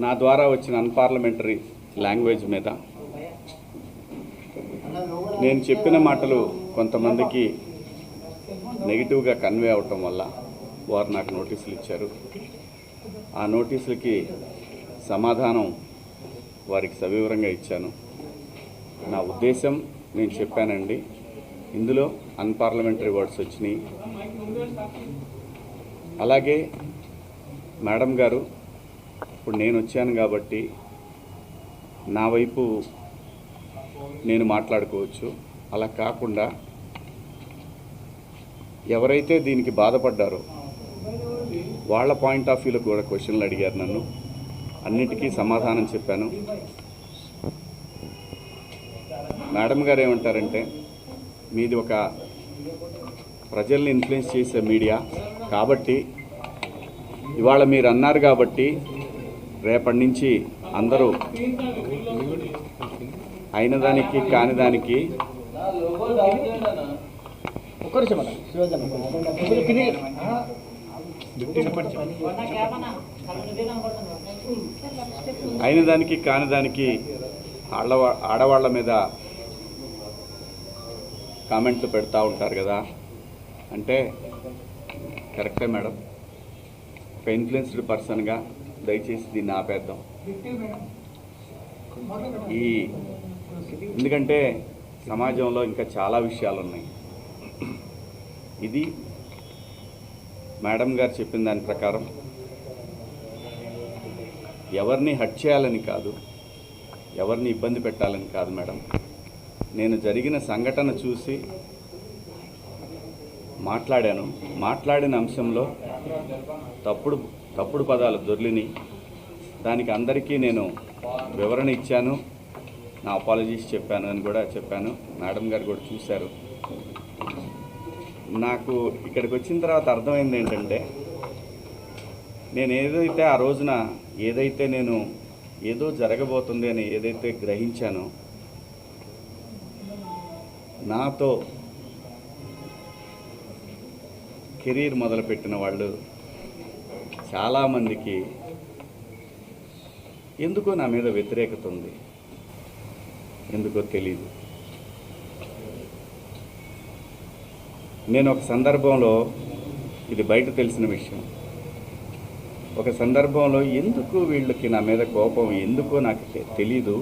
నా ద్వారా వచ్చిన అన్పార్లమెంటరీ లాంగ్వేజ్ మీద నేను చెప్పిన మాటలు కొంతమందికి నెగిటివ్గా కన్వే అవటం వల్ల వారు నాకు నోటీసులు ఇచ్చారు. ఆ నోటీసులకి సమాధానం వారికి సవివరంగా ఇచ్చాను. నా ఉద్దేశం నేను చెప్పానండి, ఇందులో అన్పార్లమెంటరీ వర్డ్స్ వచ్చినాయి. అలాగే మేడం గారు, ఇప్పుడు నేను వచ్చాను కాబట్టి నా వైపు నేను మాట్లాడుకోవచ్చు. అలా కాకుండా ఎవరైతే దీనికి బాధపడ్డారో వాళ్ళ పాయింట్ ఆఫ్ వ్యూలో కూడా క్వశ్చన్లు అడిగారు నన్ను. అన్నిటికీ సమాధానం చెప్పాను. మేడం గారు ఏమంటారంటే, మీది ఒక ప్రజల్ని ఇన్ఫ్లుయెన్స్ చేసే మీడియా కాబట్టి ఇవాళ మీరు అన్నారు కాబట్టి రేపటి నుంచి అందరూ అయిన దానికి కాని దానికి అయిన దానికి కాని దానికి ఆడవాళ్ళ మీద కామెంట్లు పెడతా ఉంటారు కదా అంటే, కరెక్టే మేడం. ఒక ఇన్ఫ్లుయెన్స్డ్ పర్సన్గా దయచేసి దీన్ని ఆపేద్దాం. ఎందుకంటే సమాజంలో ఇంకా చాలా విషయాలు ఉన్నాయి. ఇది మేడం గారు చెప్పిన దాని ప్రకారం ఎవరిని హర్ట్ చేయాలని కాదు, ఎవరిని ఇబ్బంది పెట్టాలని కాదు మేడం. నేను జరిగిన సంఘటన చూసి మాట్లాడాను. మాట్లాడిన అంశంలో తప్పుడు పదాలు దొర్లిని, దానికి అందరికీ నేను వివరణ ఇచ్చాను, నా అపాలజీస్ చెప్పాను అని కూడా చెప్పాను. మేడం గారు కూడా చూశారు. నాకు ఇక్కడికి వచ్చిన తర్వాత అర్థమైంది ఏంటంటే, నేను ఏదైతే ఆ రోజున నేను ఏదో జరగబోతుంది అని ఏదైతే గ్రహించానో, నాతో కెరీర్ మొదలుపెట్టిన వాళ్ళు చాలామందికి ఎందుకో నా మీద వ్యతిరేకత ఉంది. ఎందుకో తెలీదు. నేను ఒక సందర్భంలో, ఇది బయట తెలిసిన విషయం, ఒక సందర్భంలో ఎందుకు వీళ్ళకి నా మీద కోపం ఎందుకో నాకు తెలీదు.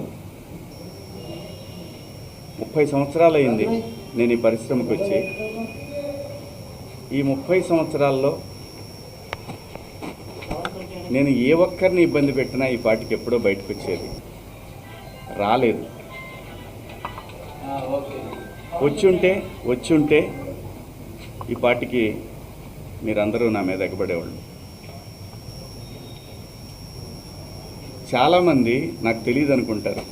30 సంవత్సరాలు అయింది నేను ఈ పరిశ్రమకు వచ్చి. ఈ 30 సంవత్సరాల్లో నేను ఏ ఒక్కరిని ఇబ్బంది పెట్టినా ఈ పాటికి ఎప్పుడో బయటకు వచ్చేది రాలేదు. వచ్చుంటే ఈ పాటికి మీరందరూ నా మీద ఎగబడేవాళ్ళు. చాలామంది నాకు తెలియదు అనుకుంటారు,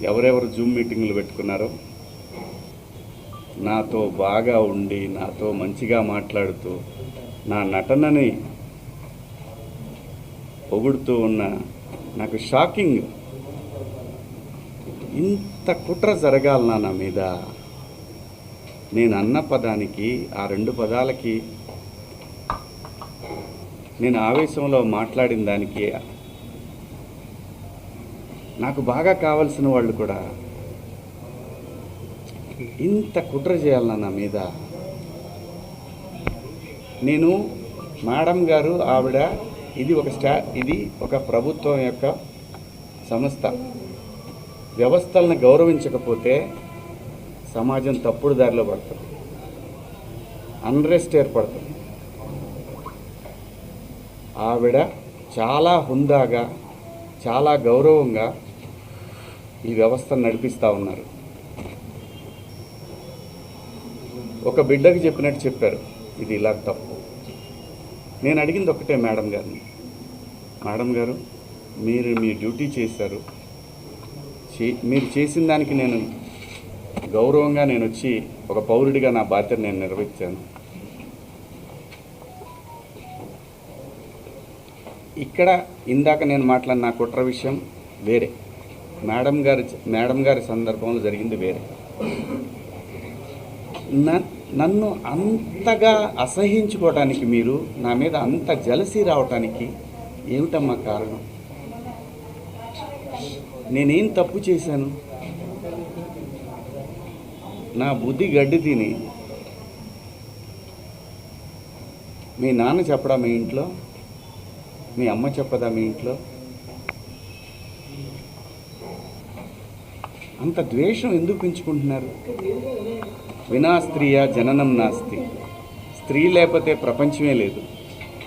ఎవరెవరు జూమ్ మీటింగులు పెట్టుకున్నారో, నాతో బాగా ఉండి నాతో మంచిగా మాట్లాడుతూ నా నటనని పొగుడుతూ ఉన్న, నాకు షాకింగ్, ఇంత కుట్ర జరగాలనా నా మీద? నేను అన్న పదానికి, ఆ 2 పదాలకి, నేను ఆవేశంలో మాట్లాడిన దానికి, నాకు బాగా కావలసిన వాళ్ళు కూడా ఇంత కుట్ర చేయాలన్నా నా మీద? నేను మేడం గారు, ఆవిడ, ఇది ఒక ప్రభుత్వం యొక్క సంస్థ. వ్యవస్థలను గౌరవించకపోతే సమాజం తప్పుడు దారిలో పడుతుంది, అన్రెస్ట్ ఏర్పడుతుంది. ఆవిడ చాలా హుందాగా, చాలా గౌరవంగా ఈ వ్యవస్థను నడిపిస్తూ ఉన్నారు. ఒక బిడ్డకి చెప్పినట్టు చెప్పారు, ఇది ఇలా తప్పు. నేను అడిగింది ఒకటే మేడం గారిని, మేడం గారు, మీరు మీ డ్యూటీ చేశారు, మీరు చేసిన దానికి నేను గౌరవంగా నేను వచ్చి ఒక పౌరుడిగా నా బాధ్యత నేను నిర్వహించాను. ఇక్కడ ఇందాక నేను మాట్లాడిన నా కుట్ర విషయం వేరే, మేడం గారి సందర్భంలో జరిగింది వేరే. నన్ను అంతగా అసహించుకోవటానికి, మీరు నా మీద అంత జలసీ రావటానికి ఏమిటమ్మా కారణం? నేనేం తప్పు చేశాను? నా బుద్ధి గడ్డి తిని మీ నాన్న చెప్పడా మీ ఇంట్లో? మీ అమ్మ చెప్పదా మీ ఇంట్లో? అంత ద్వేషం ఎందుకు పెంచుకుంటున్నారు? వినా స్త్రీయ జననం నాస్తి. స్త్రీ లేకపోతే ప్రపంచమే లేదు.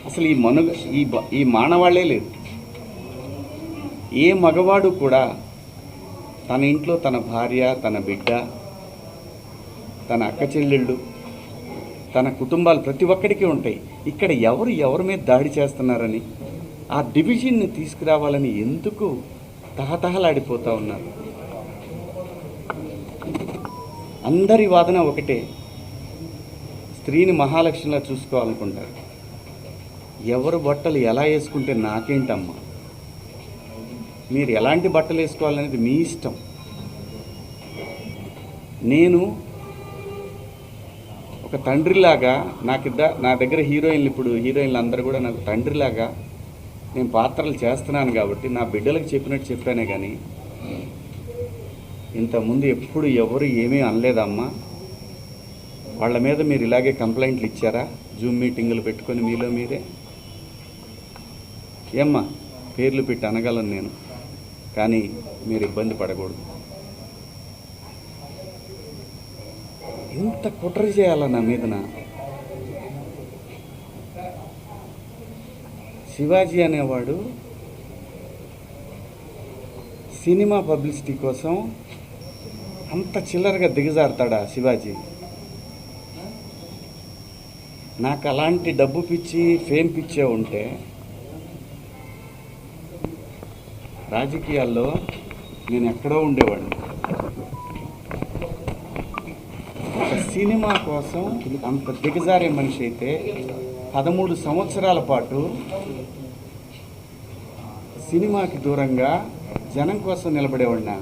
అసలు ఈ మానవాళ్లే లేదు. ఏ మగవాడు కూడా తన ఇంట్లో తన భార్య, తన బిడ్డ, తన అక్క చెల్లెళ్ళు, తన కుటుంబాలు ప్రతి ఒక్కడికి ఉంటాయి. ఇక్కడ ఎవరి మీద దాడి చేస్తున్నారని, ఆ డివిజన్ని తీసుకురావాలని ఎందుకు తహతహలాడిపోతూ ఉన్నారు? అందరి వాదన ఒకటే, స్త్రీని మహాలక్ష్మిలా చూసుకోవాలనుకుంటారు. ఎవరు బట్టలు ఎలా వేసుకుంటే నాకేంటమ్మా? మీరు ఎలాంటి బట్టలు వేసుకోవాలనేది మీ ఇష్టం. నేను ఒక తండ్రిలాగా నా దగ్గర హీరోయిన్లు అందరూ కూడా నాకు తండ్రిలాగా నేను పాత్రలు చేస్తున్నాను కాబట్టి నా బిడ్డలకు చెప్పినట్టు చెప్పానే కానీ ఇంతకుముందు ఎప్పుడు ఎవరు ఏమీ అనలేదమ్మా. వాళ్ళ మీద మీరు ఇలాగే కంప్లైంట్లు ఇచ్చారా? జూమ్ మీటింగులు పెట్టుకొని మీలో మీరే? ఏమ్మా, పేర్లు పెట్టి అనగలను నేను, కానీ మీరు ఇబ్బంది పడకూడదు. ఇంత కుట్ర చేయాలా నా మీదన? శివాజీ అనేవాడు సినిమా పబ్లిసిటీ కోసం అంత చిల్లరగా దిగజారుతాడా శివాజీ? నాకు అలాంటి డబ్బు పిచ్చి, ఫేమ్ పిచ్చే ఉంటే రాజకీయాల్లో నేను ఎక్కడో ఉండేవాడిని. ఒక సినిమా కోసం అంత దిగజారే మనిషి అయితే 13 సంవత్సరాల పాటు సినిమాకి దూరంగా జనం కోసం నిలబడేవాడినా.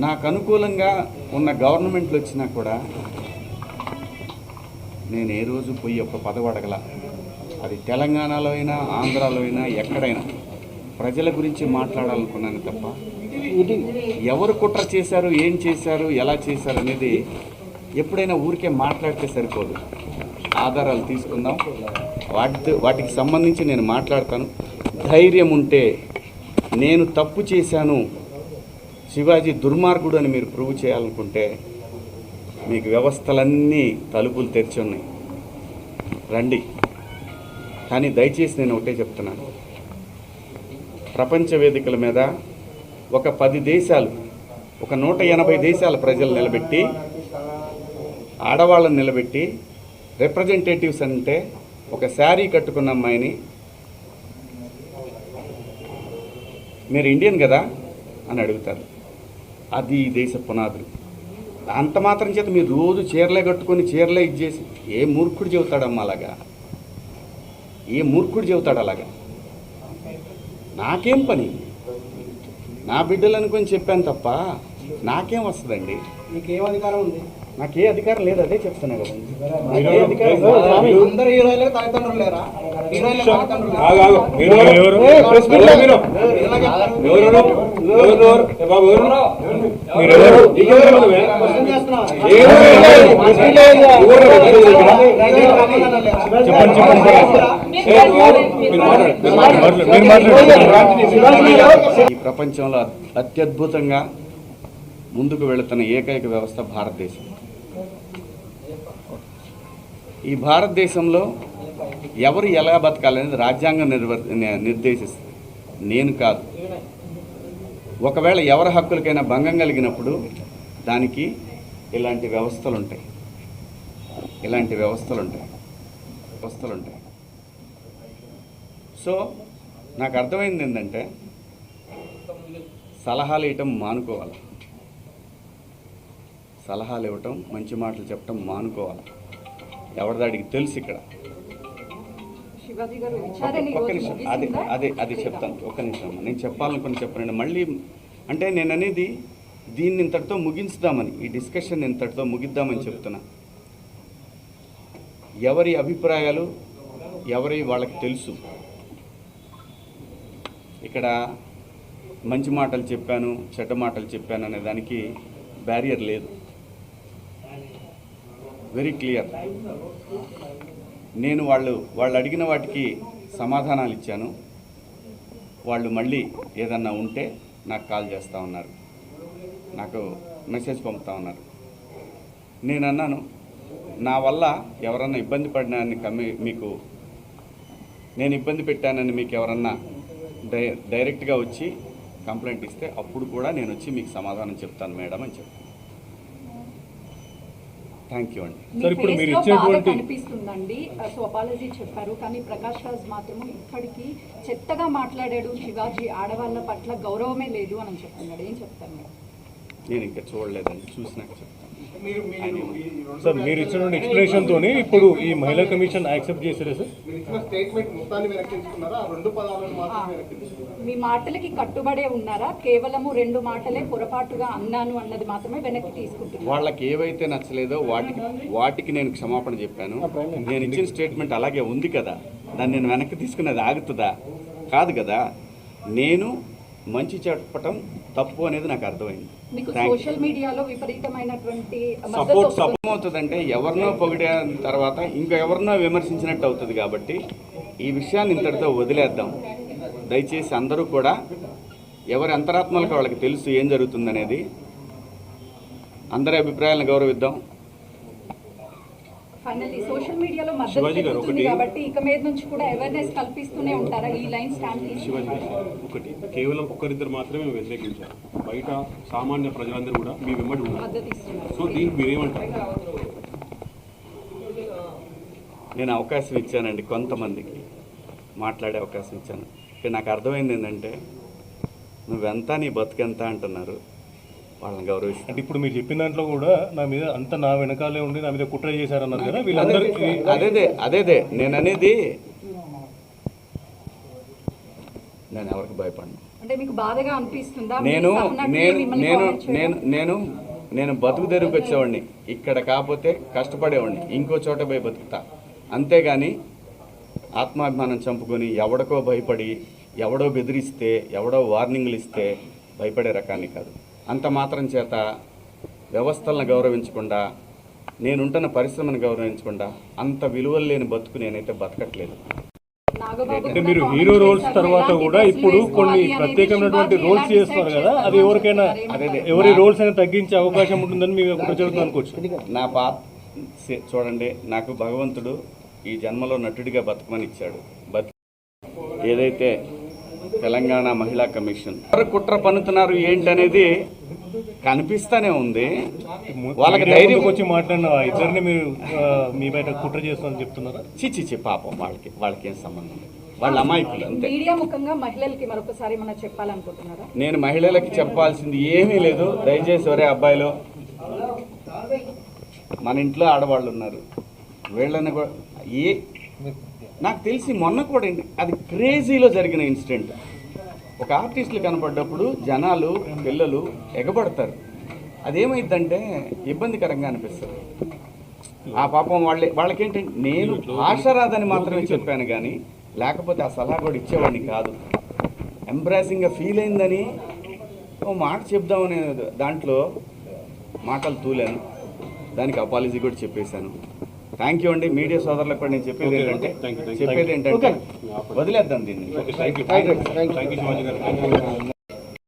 నాకు అనుకూలంగా ఉన్న గవర్నమెంట్లు వచ్చినా కూడా నేను ఏ రోజు పోయి ఒక పదవి అడగల. అది తెలంగాణలో అయినా, ఆంధ్రాలో అయినా, ఎక్కడైనా ప్రజల గురించి మాట్లాడాలనుకున్నాను తప్ప ఎవరు కుట్ర చేశారు, ఏం చేశారు, ఎలా చేశారు అనేది ఎప్పుడైనా ఊరికే మాట్లాడితే సరిపోదు. ఆధారాలు తీసుకుందాం, వాటికి సంబంధించి నేను మాట్లాడతాను. ధైర్యం ఉంటే నేను తప్పు చేశాను, శివాజీ దుర్మార్గుడు అని మీరు ప్రూవ్ చేయాలనుకుంటే మీకు వ్యవస్థలన్నీ తలుపులు తెరిచి ఉన్నాయి, రండి. కానీ దయచేసి నేను ఒకటే చెప్తున్నాను, ప్రపంచ వేదికల మీద ఒక 10 దేశాలు, ఒక 180 దేశాల ప్రజలు నిలబెట్టి, ఆడవాళ్ళని నిలబెట్టి, రిప్రజెంటేటివ్స్ అంటే ఒక శారీ కట్టుకున్న అమ్మాయిని మీరు ఇండియన్ కదా అని అడుగుతారు. అది దేశ పునాదులు. అంత మాత్రం చేత మీరు రోజు చీరలే కట్టుకొని చీరలే ఇచ్చేసి ఏ మూర్ఖుడు చెబుతాడమ్మా అలాగా? ఏ మూర్ఖుడు చెబుతాడు అలాగా? నాకేం పని? నా బిడ్డలు అనుకొని చెప్పాను తప్ప నాకేం వస్తుందండి? నీకేం అధికారం ఉంది? నాకే అధికారం లేదు, అదే చెప్తున్నా కదా. అందరు హీరోయిన్లు తల్లిదండ్రులు లేరా? ఈ ప్రపంచంలో అత్యద్భుతంగా ముందుకు వెళుతున్న ఏకైక వ్యవస్థ భారతదేశం. ఈ భారతదేశంలో ఎవరు ఎలా బతకాలనేది రాజ్యాంగం నిర్దేశిస్తుంది, నేను కాదు. ఒకవేళ ఎవరి హక్కులకైనా భంగం కలిగినప్పుడు దానికి ఇలాంటి వ్యవస్థలు ఉంటాయి. సో నాకు అర్థమైంది ఏంటంటే, సలహాలు ఇవ్వటం మానుకోవాలి, సలహాలు ఇవ్వటం, మంచి మాటలు చెప్పటం మానుకోవాలి. ఎవరిదాడికి తెలుసు. ఇక్కడ ఒక్క నిమిషం, అది చెప్తాను. ఒక్క నిమిషం, నేను చెప్పాలనుకుని చెప్పనండి. మళ్ళీ అంటే నేను అనేది దీన్ని ఇంతటితో ముగించుదామని, ఈ డిస్కషన్ ఇంతటితో ముగిద్దామని చెప్తున్నా. ఎవరి అభిప్రాయాలు వాళ్ళకి తెలుసు. ఇక్కడ మంచి మాటలు చెప్పాను, చెడ్డ మాటలు చెప్పాను అనే దానికి బ్యారియర్ లేదు. Very clear. నేను వాళ్ళు అడిగిన వాటికి సమాధానాలు ఇచ్చాను. వాళ్ళు మళ్ళీ ఏదన్నా ఉంటే నాకు కాల్ చేస్తూ ఉన్నారు, నాకు మెసేజ్ పంపుతా ఉన్నారు. నేను అన్నాను, నా వల్ల ఎవరన్నా ఇబ్బంది పడినాన్ని మీకు నేను ఇబ్బంది పెట్టానని మీకు ఎవరన్నా డైరెక్ట్గా వచ్చి కంప్లైంట్ ఇస్తే అప్పుడు కూడా నేను వచ్చి మీకు సమాధానం చెప్తాను మేడం అని చెప్పాను. థ్యాంక్ యూ అండి. సార్, ఇప్పుడు మీరు ఇచ్చినటువంటి కనిపిస్తుందండి. సో అపాలజీ చెప్పారు, కానీ ప్రకాష్ రాజ్ మాత్రం ఇప్పటికీ చెత్తగా మాట్లాడాడు. శివాజీ ఆడవాళ్ళ పట్ల గౌరవమే లేదు అని చెప్తున్నాడు. ఏం చెప్తారు మీరు? నేను ఇంకా చూడలేదండి, చూసినాక చెప్తాను. సార్, మీరు ఇచ్చినటువంటి ఎక్స్ప్లెనేషన్ తోని ఇప్పుడు ఈ మహిళా కమిషన్ యాక్సెప్ట్ చేశారా సార్? మీరు ఇచ్చిన స్టేట్మెంట్ మొత్తాన్ని వెనక్కి తీసుకున్నారా? ఆ 2 పదాలను మాత్రమే వెనక్కి తీసుకున్నారా? మీ మాటలకి కట్టుబడే ఉన్నారా? కేవలము 2 మాటలే పొరపాటుగా అన్నాను అన్నది మాత్రమే వెనక్కి తీసుకుంటున్నారు. వాళ్ళకి ఏవైతే నచ్చలేదో వాటికి నేను క్షమాపణ చెప్పాను. నేను ఇచ్చిన స్టేట్మెంట్ అలాగే ఉంది కదా, దాన్ని నేను వెనక్కి తీసుకునేది ఆగుతుందా? కాదు కదా. నేను మంచి చెప్పటం తప్పు అనేది నాకు అర్థమైంది. మీకు సోషల్ మీడియాలో విపరీతమైనటువంటి సపోర్ట్ అవుతుందంటే ఎవరినో పొగిడిన తర్వాత ఇంకా ఎవరినో విమర్శించినట్టు అవుతుంది. కాబట్టి ఈ విషయాన్ని ఇంతటితో వదిలేద్దాం. దయచేసి అందరూ కూడా ఎవరి అంతరాత్మలకు వాళ్ళకి తెలుసు ఏం జరుగుతుందనేది. అందరి అభిప్రాయాలను గౌరవిద్దాం. ఫైనల్లీ సోషల్ మీడియాలో మద్దతు పెరుగుతుంది కాబట్టి ఇక మీద నుంచి కూడా అవేర్నెస్ కల్పిస్తూనే ఉంటారా? ఈ లైన్ స్టాండ్ ఒకటి, కేవలం ఒక్కరిద్దరు మాత్రమే వ్యతిరేకించారు. బయట సామాన్య ప్రజలందరూ కూడా మీ వెంబడి ఉన్నారు. మద్దతు ఇస్తున్నారు. సో దీనికి మీరేమంటారు? నేను అవకాశం ఇచ్చానండి, కొంతమందికి మాట్లాడే అవకాశం ఇచ్చాను. ఇక నాకు అర్థమైంది ఏంటంటే, నువ్వెంత నీ బతుకెంత అంటున్నారు, వాళ్ళని గౌరవిస్తాను. అంటే ఇప్పుడు మీరు చెప్పిన దాంట్లో కూడా నా మీద అంత నా వెనకాలే ఉండి నా మీద కుట్ర చేశారన్నారు కదా, వీళ్ళందరికీ అదేదే నేను అనేది. నేను ఎవరికి భయపడను. అంటే మీకు బాధగా అనిపిస్తుందా? నేను బతుకు తెరువుకి వచ్చేవాడిని. ఇక్కడ కాకపోతే కష్టపడేవాడిని, ఇంకో చోట పోయి బతుకుతా. అంతేగాని ఆత్మాభిమానం చంపుకొని ఎవడికో భయపడి, ఎవడో బెదిరిస్తే, ఎవడో వార్నింగ్లు ఇస్తే భయపడే రకాన్ని కాదు. అంత మాత్రం చేత వ్యవస్థలను గౌరవించకుండా, నేనుంటున్న పరిశ్రమను గౌరవించకుండా అంత విలువలు లేని బతుకు నేనైతే బతకట్లేదు. అంటే మీరు హీరో రోల్స్ తర్వాత కూడా ఇప్పుడు కొన్ని ప్రత్యేకమైనటువంటి రోల్స్ చేస్తున్నారు కదా, అది ఎవరికైనా ఎవరి రోల్స్ అయినా తగ్గించే అవకాశం ఉంటుందని మేము ఎప్పుడు జరుగుతుంది అనుకోవచ్చు. నా చూడండి, నాకు భగవంతుడు ఈ జన్మలో నటుడిగా బతకమని ఇచ్చాడు. ఏదైతే తెలంగాణ మహిళా కమిషన్ ఎవరు కుట్ర పన్నుతున్నారు ఏంటనేది కనిపిస్తానే ఉంది. వాళ్ళకి ధైర్యం వచ్చి మాట్లాడిన ఇద్దరిని మీరు మీ బయట కుట్ర చేస్తామని చెప్తున్నారా? చిచ్చి పాపం, వాళ్ళకి ఏం సంబంధం లేదు. వాళ్ళ అమాయకులు అంతే. మీడియా ముఖంగా మహిళలకి మరొకసారి మనం చెప్పాలనుకుంటున్నారా? నేను మహిళలకి చెప్పాల్సింది ఏమీ లేదు. దయచేసి ఒరే అబ్బాయిలు, మన ఇంట్లో ఆడవాళ్ళు ఉన్నారు, వీళ్ళని కూడా నాకు తెలిసి మొన్న కూడా అది క్రేజీలో జరిగిన ఇన్సిడెంట్. ఒక ఆర్టిస్టులు కనపడ్డప్పుడు జనాలు, పిల్లలు ఎగబడతారు. అదేమైందంటే ఇబ్బందికరంగా అనిపిస్తుంది. ఆ పాపం వాళ్ళకేంటంటే, నేను భాష రాదని మాత్రమే చెప్పాను కానీ లేకపోతే ఆ సలహా కూడా ఇచ్చేవాడిని కాదు. ఎంబ్రాసింగ్గా ఫీల్ అయిందని ఓ మాట చెప్దామనే దాంట్లో మాటలు తూలాను. దానికి అపాలజీ కూడా చెప్పేశాను. థ్యాంక్ యూ అండి. మీడియా సోదరులకు కూడా నేను చెప్పేది ఏంటంటే వదిలేద్దాం దీన్ని. థ్యాంక్ యూ శివాజీ గారు.